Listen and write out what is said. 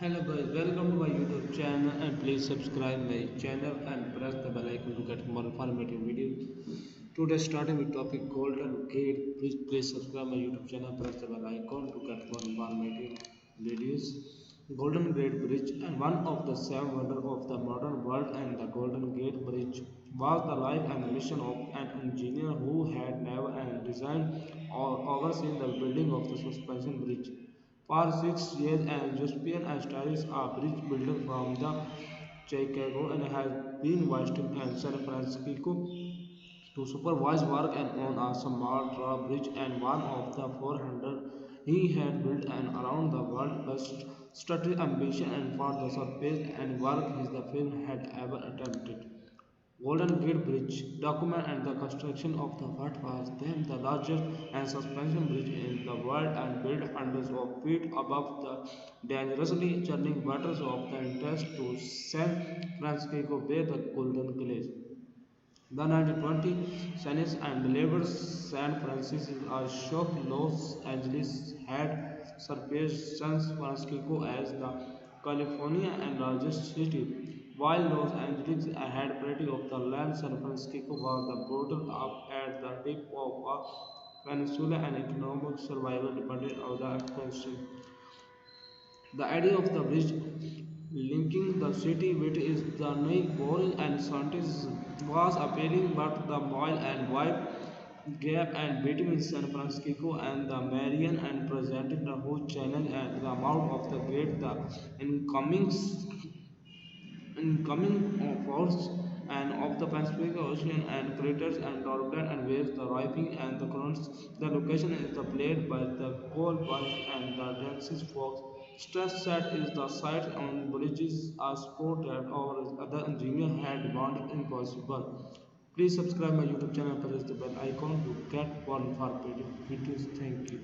Hello guys, welcome to my YouTube channel and please subscribe my channel and press the bell icon to get more informative videos. Today starting with topic Golden Gate. Please subscribe my YouTube channel, press the bell icon to get more informative videos. Golden Gate Bridge and one of the seven wonders of the modern world, and the Golden Gate Bridge was the life and mission of an engineer who had never designed or overseen the building of the suspension bridge. For 6 years, an European and stylish bridge builder from the Chicago and has been Washington and San Francisco to supervise work and on a small drawbridge and one of the 400 he had built and around the world best study ambition and for the surface and work his the film had ever attempted. Golden Gate Bridge document and the construction of the what was then the largest and suspension bridge in the world and built hundreds of feet above the dangerously churning waters of the entrance to San Francisco Bay, the Golden Village. The 1920 census and labor San Francisco shocked Los Angeles had surpassed San Francisco as the California and largest city. While Los Angeles had plenty of the land, San Francisco was the border up at the tip of a peninsula and economic survival depended on the expansion. The idea of the bridge linking the city with its journey, boring and scientists was appealing, but the mile and wide gap and between San Francisco and the Marian and presented the huge challenge at the mouth of the gate, the incoming incoming force and of the Pacific Ocean and craters and turbulent and waves, the riping and the currents. The location is the played by the cold winds and the densest fogs. Stress set is the site on bridges a sport that our other engineer had wanted impossible. Please subscribe my YouTube channel, press the bell icon to get more informative videos. Thank you.